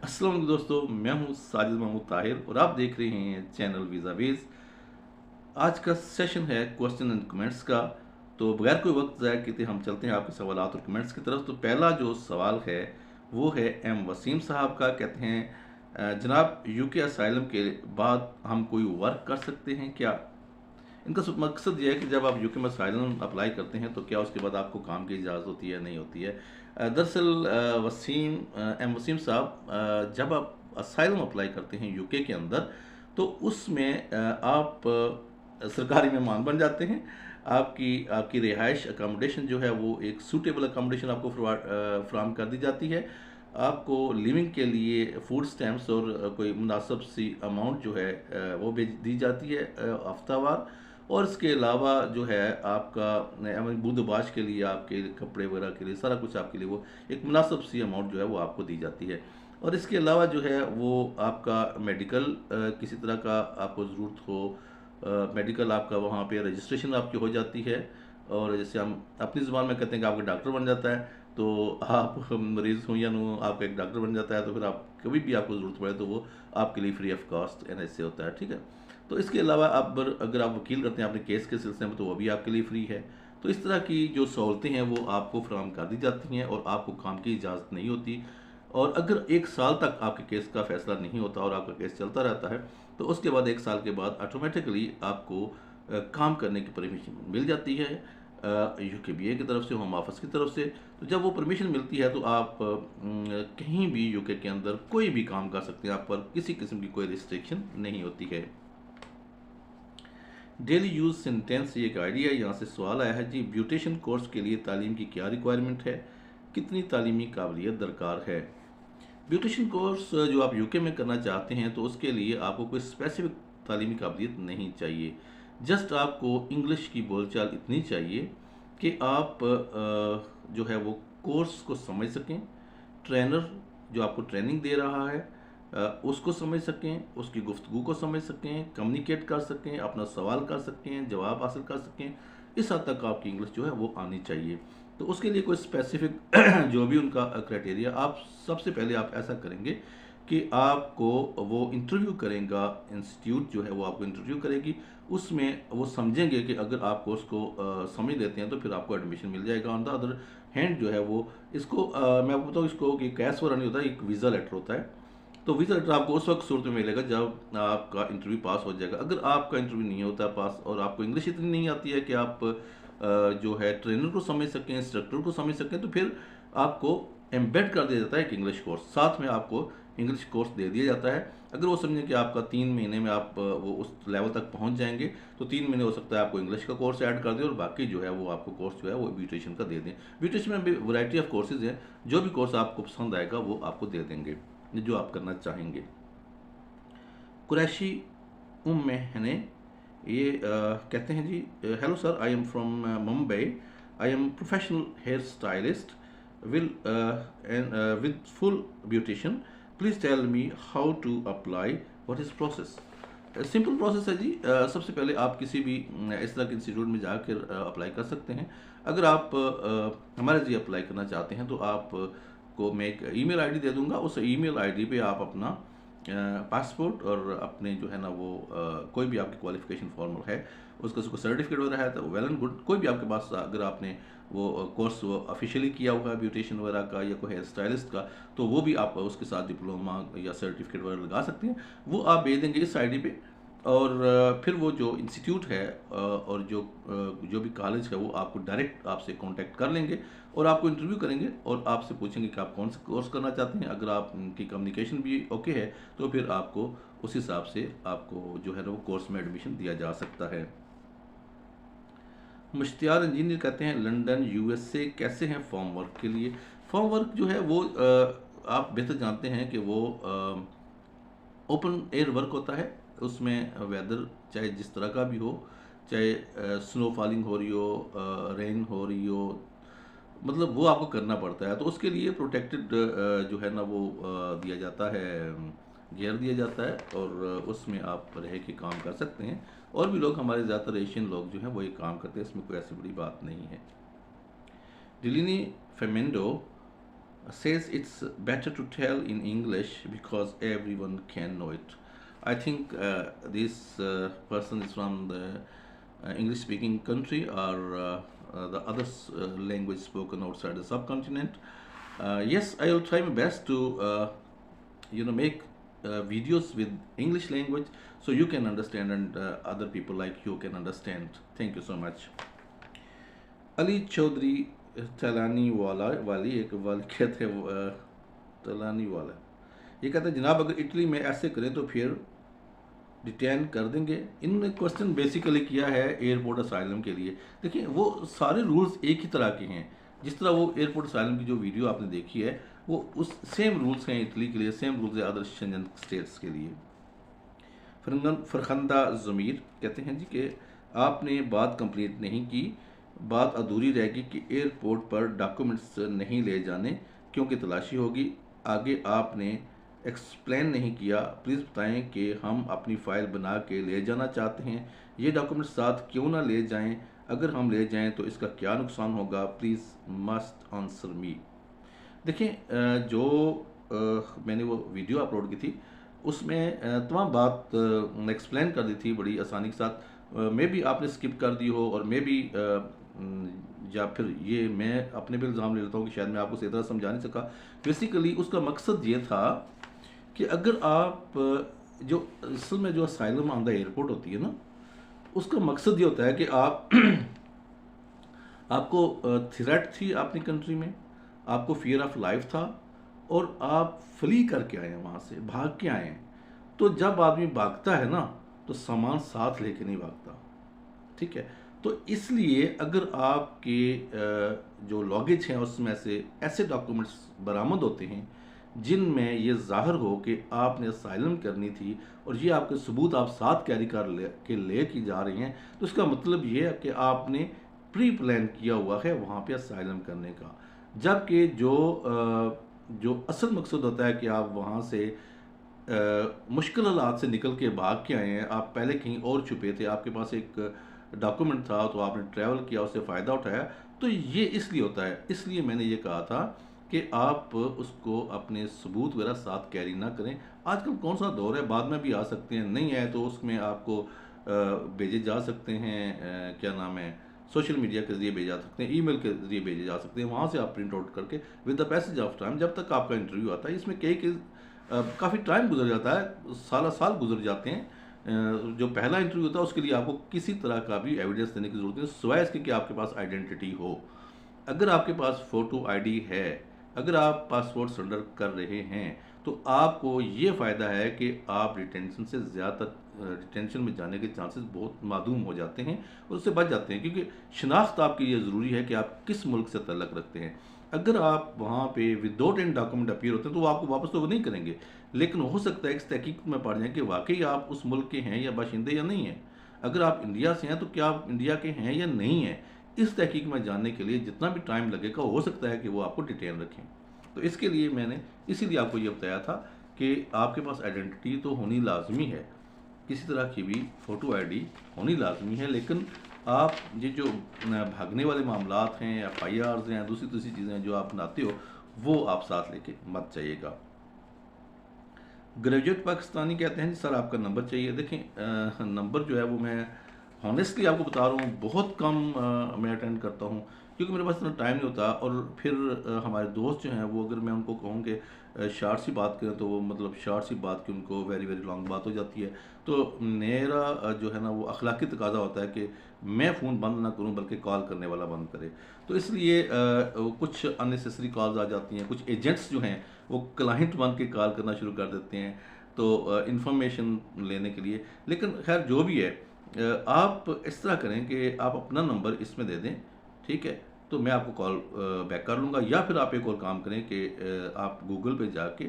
अस्सलाम वालेकुम दोस्तों, मैं हूं साजिद महमूद ताहिर और आप देख रहे हैं चैनल वीज़ा बेस। आज का सेशन है क्वेश्चन एंड कमेंट्स का। तो बगैर कोई वक्त ज़ाया किए हम चलते हैं आपके सवालात और कमेंट्स की तरफ। तो पहला जो सवाल है वो है एम वसीम साहब का। कहते हैं जनाब, यूके असाइलम के बाद हम कोई वर्क कर सकते हैं क्या? इनका मकसद ये है कि जब आप यूके में असाइलम अप्लाई करते हैं तो क्या उसके बाद आपको काम की इजाज़त होती है, नहीं होती है। दरअसल एम वसीम साहब, जब आप असाइलम अप्लाई करते हैं यूके के अंदर तो उसमें आप सरकारी मेहमान बन जाते हैं। आपकी आपकी रिहाइश अकामोडेशन जो है वो एक सूटेबल अकामोडेशन आपको फ्राहम कर दी जाती है। आपको लिविंग के लिए फूड स्टैम्प्स और कोई मुनासिब सी अमाउंट जो है वो भेज दी जाती है हफ्तावार। और इसके अलावा जो है आपका बूदबाश के लिए, आपके कपड़े वगैरह के लिए, सारा कुछ आपके लिए वो एक मुनासिब सी अमाउंट जो है वो आपको दी जाती है। और इसके अलावा जो है वो आपका मेडिकल किसी तरह का आपको ज़रूरत हो, मेडिकल आपका वहाँ पे रजिस्ट्रेशन आपकी हो जाती है। और जैसे हम अपनी ज़ुबान में कहते हैं कि आपका डॉक्टर बन जाता है, तो आप मरीज़ हो या नो, आपका एक डॉक्टर बन जाता है। तो फिर आप कभी भी आपको ज़रूरत पड़े तो वो आपके लिए फ्री ऑफ कॉस्ट एन से होता है, ठीक है। तो इसके अलावा आप अगर आप वकील करते हैं अपने केस के सिलसिले में तो वो भी आपके लिए फ्री है। तो इस तरह की जो सहूलतें हैं वो आपको फराहम कर दी जाती हैं और आपको काम की इजाज़त नहीं होती। और अगर 1 साल तक आपके केस का फैसला नहीं होता और आपका केस चलता रहता है तो उसके बाद 1 साल के बाद ऑटोमेटिकली आपको काम करने की परमिशन मिल जाती है यूकेबीए की तरफ से, होम ऑफिस की तरफ से। तो जब वो परमिशन मिलती है तो आप कहीं भी यूके के अंदर कोई भी काम कर सकते हैं, आप पर किसी किस्म की कोई रिस्ट्रिक्शन नहीं होती है। डेली यूज सेंटेंस ये एक आइडिया, यहाँ से सवाल आया है जी, ब्यूटेशन कोर्स के लिए तालीम की क्या रिक्वायरमेंट है, कितनी तालीमी काबिलियत दरकार है? ब्यूटिशन कोर्स जो आप यूके में करना चाहते हैं तो उसके लिए आपको कोई स्पेसिफिक तालीमी काबिलियत नहीं चाहिए। जस्ट आपको इंग्लिश की बोलचाल इतनी चाहिए कि आप जो है वो कोर्स को समझ सकें, ट्रेनर जो आपको ट्रेनिंग दे रहा है उसको समझ सकें, उसकी गुफ्तगू को समझ सकें, कम्युनिकेट कर सकें, अपना सवाल कर सकें, जवाब हासिल कर सकें। इस हद तक आपकी इंग्लिश जो है वो आनी चाहिए। तो उसके लिए कोई स्पेसिफिक जो भी उनका क्राइटेरिया, आप सबसे पहले आप ऐसा करेंगे कि आपको वो इंटरव्यू करेगा, इंस्टीट्यूट जो है वो आपको इंटरव्यू करेगी। उसमें वो समझेंगे कि अगर आप कोर्स को समझ लेते हैं तो फिर आपको एडमिशन मिल जाएगा। ऑन द अदर हैंड जो है वो इसको मैं आपको बताऊँ, इसको कि कैश फॉर नहीं होता, एक वीज़ा लेटर होता है। तो वीज़ा लेटर आपको उस वक्त सूरत में मिलेगा जब आपका इंटरव्यू पास हो जाएगा। अगर आपका इंटरव्यू नहीं होता पास और आपको इंग्लिश इतनी नहीं आती है कि आप जो है ट्रेनर को समझ सकें, इंस्ट्रक्टर को समझ सकें, तो फिर आपको एम्बेड कर दिया जाता है एक इंग्लिश कोर्स, साथ में आपको इंग्लिश कोर्स दे दिया जाता है। अगर वो समझें कि आपका 3 महीने में आप वो उस लेवल तक पहुंच जाएंगे तो 3 महीने हो सकता है आपको इंग्लिश का कोर्स ऐड कर दें और बाकी जो है वो आपको कोर्स जो है वो ब्यूटिशियन का दे दें। ब्यूटिशियन में भी वैरायटी ऑफ कोर्सेज हैं, जो भी कोर्स आपको पसंद आएगा वो आपको दे देंगे जो आप करना चाहेंगे। कुरैशी मैंने ये कहते हैं जी, hello sir, I am from Mumbai, I am professional hair stylist will and with full beautician, please tell me how to apply, what is process? Simple process है जी। सबसे पहले आप किसी भी इस तरह के इंस्टीट्यूट में जाकर अप्लाई कर सकते हैं। अगर आप हमारे लिए अप्लाई करना चाहते हैं तो आप को मैं एक ईमेल आईडी दे दूंगा। उस ईमेल आईडी पे आप अपना पासपोर्ट और अपने जो है ना वो कोई भी आपकी क्वालिफिकेशन फॉर्मल है उसका सर्टिफिकेट वगैरह है तो वेल एंड गुड। कोई भी आपके पास अगर आपने वो कोर्स वो ऑफिशियली किया हुआ है ब्यूटिशियन वगैरह का या कोई हेयर स्टाइलिस्ट का, तो वो भी आप उसके साथ डिप्लोमा या सर्टिफिकेट वगैरह लगा सकते हैं। वो आप भेज देंगे इस आईडी पे और फिर वो जो इंस्टीट्यूट है और जो भी कॉलेज है वो आपको डायरेक्ट आपसे कांटेक्ट कर लेंगे और आपको इंटरव्यू करेंगे और आपसे पूछेंगे कि आप कौन सा कोर्स करना चाहते हैं। अगर आपकी कम्युनिकेशन भी ओके है तो फिर आपको उस हिसाब से आपको जो है ना वो कोर्स में एडमिशन दिया जा सकता है। मुश्तियार इंजीनियर कहते हैं लंदन यूएसए कैसे हैं फॉर्म वर्क के लिए? फॉर्म वर्क जो है वो आप बेहतर जानते हैं कि वो ओपन एयर वर्क होता है। उसमें वेदर चाहे जिस तरह का भी हो, चाहे स्नो फॉलिंग हो रही हो, रेन हो रही हो, मतलब वो आपको करना पड़ता है। तो उसके लिए प्रोटेक्टेड जो है ना वो दिया जाता है, गियर दिया जाता है और उसमें आप रह के काम कर सकते हैं। और भी लोग, हमारे ज़्यादातर एशियन लोग जो हैं वो ये काम करते हैं, इसमें कोई ऐसी बड़ी बात नहीं है। डिलिनी फेमेंडो says it's better to tell in English because everyone can know it. I think this person is from the English speaking country or the other language spoken outside the subcontinent. Yes, I will try my best to make videos with English language so you can understand and other people like you can understand. Thank you so much. Ali Chaudhary Talani वाला वाली एक वाल कहते हैं तलानी वाला, ये कहते हैं जनाब अगर इटली में ऐसे करें तो फिर डिटेन कर देंगे। इन्होंने क्वेश्चन बेसिकली किया है एयरपोर्ट असाइलम के लिए। देखिए वो सारे रूल्स एक ही तरह के हैं, जिस तरह वो एयरपोर्ट असाइलम की जो वीडियो आपने देखी है वो उस सेम रूल्स हैं इटली के लिए, सेम रूल्स है अदर शेंजन स्टेट्स के लिए। फरखंदा ज़मीर कहते हैं जी कि आपने बात कंप्लीट नहीं की, बात अधूरी रहेगी कि एयरपोर्ट पर डॉक्यूमेंट्स नहीं ले जाने क्योंकि तलाशी होगी। आगे आपने एक्सप्लेन नहीं किया, प्लीज़ बताएं कि हम अपनी फ़ाइल बना के ले जाना चाहते हैं, ये डॉक्यूमेंट्स साथ क्यों ना ले जाएं, अगर हम ले जाएं तो इसका क्या नुकसान होगा, प्लीज़ मस्ट आंसर मी। देखें जो मैंने वो वीडियो अपलोड की थी उसमें तमाम बात एक्सप्लेन कर दी थी बड़ी आसानी के साथ। मे भी आपने स्किप कर दी हो और मे भी या फिर ये मैं अपने पे इल्ज़ाम ले लेता हूँ कि शायद मैं आपको सही तरह समझा नहीं सका। बेसिकली उसका मकसद ये था कि अगर आप जो असल में जो असाइलम ऑन द एयरपोर्ट होती है ना, उसका मकसद ये होता है कि आपको थ्रेट थी अपनी कंट्री में, आपको फियर ऑफ लाइफ था और आप फ्ली करके आए हैं, वहाँ से भाग के आए हैं। तो जब आदमी भागता है ना तो सामान साथ लेके नहीं भागता, ठीक है। तो इसलिए अगर आपके जो लॉगेज हैं उसमें से ऐसे डॉक्यूमेंट्स बरामद होते हैं जिनमें ये ज़ाहिर हो कि आपने असाइलम करनी थी और ये आपके सबूत आप साथ कैरी कर ले की जा रही हैं, तो इसका मतलब ये है कि आपने प्री प्लान किया हुआ है वहाँ पे असाइलम करने का। जबकि जो असल मकसद होता है कि आप वहाँ से मुश्किल हालात से निकल के भाग के आए हैं, आप पहले कहीं और छुपे थे, आपके पास एक डॉक्यूमेंट था तो आपने ट्रैवल किया, उससे फ़ायदा उठाया, तो ये इसलिए होता है। इसलिए मैंने ये कहा था कि आप उसको अपने सबूत वगैरह साथ कैरी ना करें। आजकल कौन सा दौर है, बाद में भी आ सकते हैं, नहीं है तो उसमें आपको भेजे जा सकते हैं, क्या नाम है, सोशल मीडिया के ज़रिए भेजे जा सकते हैं, ईमेल के ज़रिए भेजे जा सकते हैं, वहाँ से आप प्रिंट आउट करके with the passage of time जब तक आपका इंटरव्यू आता है। इसमें कई काफ़ी टाइम गुजर जाता है, साल गुजर जाते हैं। जो पहला इंटरव्यू होता है उसके लिए आपको किसी तरह का भी एविडेंस देने की ज़रूरत नहीं, सिवाय इसके कि आपके पास आइडेंटिटी हो। अगर आपके पास फ़ोटो आईडी है, अगर आप पासपोर्ट सरेंडर कर रहे हैं तो आपको ये फ़ायदा है कि आप डिटेंशन से ज़्यादा डिटेंशन में जाने के चांसेस बहुत मादूम हो जाते हैं और उससे बच जाते हैं, क्योंकि शनाख्त आपकी ये ज़रूरी है कि आप किस मुल्क से तल्लक रखते हैं। अगर आप वहाँ पे विदाउट एनी डॉक्यूमेंट अपीयर होते हैं तो वो आपको वापस तो वो नहीं करेंगे, लेकिन हो सकता है इस तहकीक में पड़ जाए कि वाकई आप उस मुल्क के हैं या बाशिंदे या नहीं हैं। अगर आप इंडिया से हैं तो क्या आप इंडिया के हैं या नहीं हैं, इस तहकीक में जानने के लिए जितना भी टाइम लगेगा हो सकता है कि वो आपको डिटेन रखें। तो इसके लिए मैंने इसीलिए आपको ये बताया था कि आपके पास आइडेंटिटी तो होनी लाजमी है, किसी तरह की भी फ़ोटो आईडी होनी लाजमी है, लेकिन आप ये जो भागने वाले मामलात हैं, FIRs हैं, दूसरी चीज़ें हैं जो आप बनाते हो वो आप साथ लेके मत जाइएगा। ग्रेजुएट पाकिस्तानी कहते हैं जी सर आपका नंबर चाहिए। देखें नंबर जो है वो मैं हॉनेस्टली आपको बता रहा हूँ बहुत कम मैं अटेंड करता हूँ, क्योंकि मेरे पास इतना टाइम नहीं होता। और फिर हमारे दोस्त जो हैं वो अगर मैं उनको कहूँ कि शार्ट सी बात करें तो वो मतलब शार्ट सी बात की उनको वेरी लॉन्ग बात हो जाती है। तो मेरा जो है ना वो अखलाकी तकाजा होता है कि मैं फ़ोन बंद ना करूं बल्कि कॉल करने वाला बंद करे। तो इसलिए कुछ अननेसेसरी कॉल्स आ जाती हैं, कुछ एजेंट्स जो हैं वो क्लाइंट बन के कॉल करना शुरू कर देते हैं तो इंफॉर्मेशन लेने के लिए। लेकिन खैर जो भी है आप इस तरह करें कि आप अपना नंबर इसमें दे दें, ठीक है, तो मैं आपको कॉल बैक कर लूँगा। या फिर आप एक और काम करें कि आप गूगल पे जाके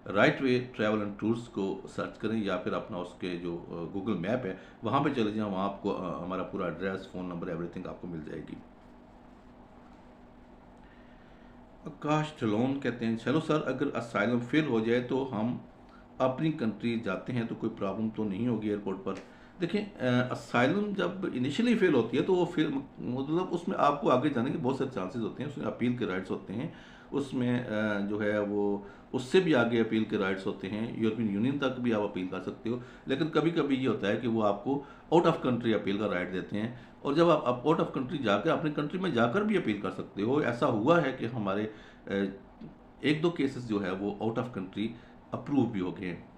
right way travel and tours को सर्च करें, या फिर अपना उसके जो गूगल मैप है वहाँ पे चले जाएं, वहाँ आपको हमारा पूरा एड्रेस, फ़ोन नंबर, एवरीथिंग आपको मिल जाएगी। आकाश ढलोन कहते हैं चलो सर अगर असाइलम फेल हो जाए तो हम अपनी कंट्री जाते हैं तो कोई प्रॉब्लम तो नहीं होगी एयरपोर्ट पर। देखें असाइलम जब इनिशियली फेल होती है तो वो फिर मतलब उसमें आपको आगे जाने के बहुत सारे चांसेस होते हैं, उसमें अपील के राइट्स होते हैं। उसमें जो है वो उससे भी आगे अपील के राइट्स होते हैं, यूरोपियन यूनियन तक भी आप अपील कर सकते हो। लेकिन कभी कभी ये होता है कि वो आपको आउट ऑफ कंट्री अपील का राइट देते हैं, और जब आप आउट ऑफ कंट्री जाकर अपने कंट्री में जाकर भी अपील कर सकते हो। ऐसा हुआ है कि हमारे एक दो केसेस जो है वो आउट ऑफ कंट्री अप्रूव भी हो गए हैं।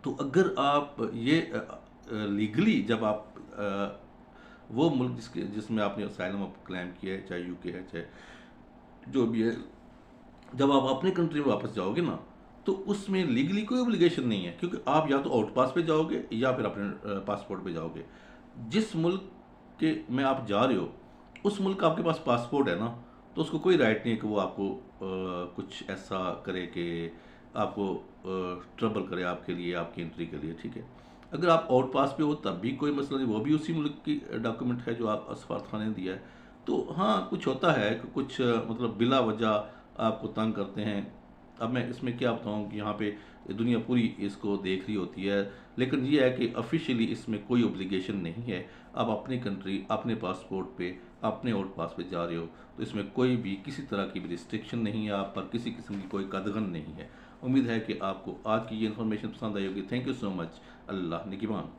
तो अगर आप ये लीगली जब आप वो मुल्क जिसमें आपने असाइलम क्लेम किया है, चाहे यूके है चाहे जो भी है, जब आप अपने कंट्री में वापस जाओगे ना, तो उसमें लीगली कोई ऑब्लिगेशन नहीं है, क्योंकि आप या तो आउट पास पे जाओगे या फिर अपने पासपोर्ट पे जाओगे। जिस मुल्क के में आप जा रहे हो उस मुल्क का आपके पास पासपोर्ट है ना, तो उसको कोई राइट नहीं है कि वो आपको कुछ ऐसा करे कि आपको ट्रबल करे आपके लिए, आपकी एंट्री के लिए, ठीक है। अगर आप आउट पास पे हो तब भी कोई मसला नहीं, वो भी उसी मुल्क की डॉक्यूमेंट है जो आप सफारतखाने ने दिया है। तो हाँ, कुछ होता है कि कुछ मतलब बिला वजह आपको तंग करते हैं। अब मैं इसमें क्या बताऊँ कि यहाँ पे दुनिया पूरी इसको देख रही होती है, लेकिन ये है कि ऑफिशियली इसमें कोई ऑब्लिगेशन नहीं है। आप अपनी कंट्री अपने पासपोर्ट पे अपने आउट पास पे जा रहे हो, तो इसमें कोई भी किसी तरह की भी रिस्ट्रिक्शन नहीं है, आप पर किसी किस्म की कोई कदगन नहीं है। उम्मीद है कि आपको आज की ये इन्फॉर्मेशन पसंद आई होगी। Thank you so much. Allah निगहबान।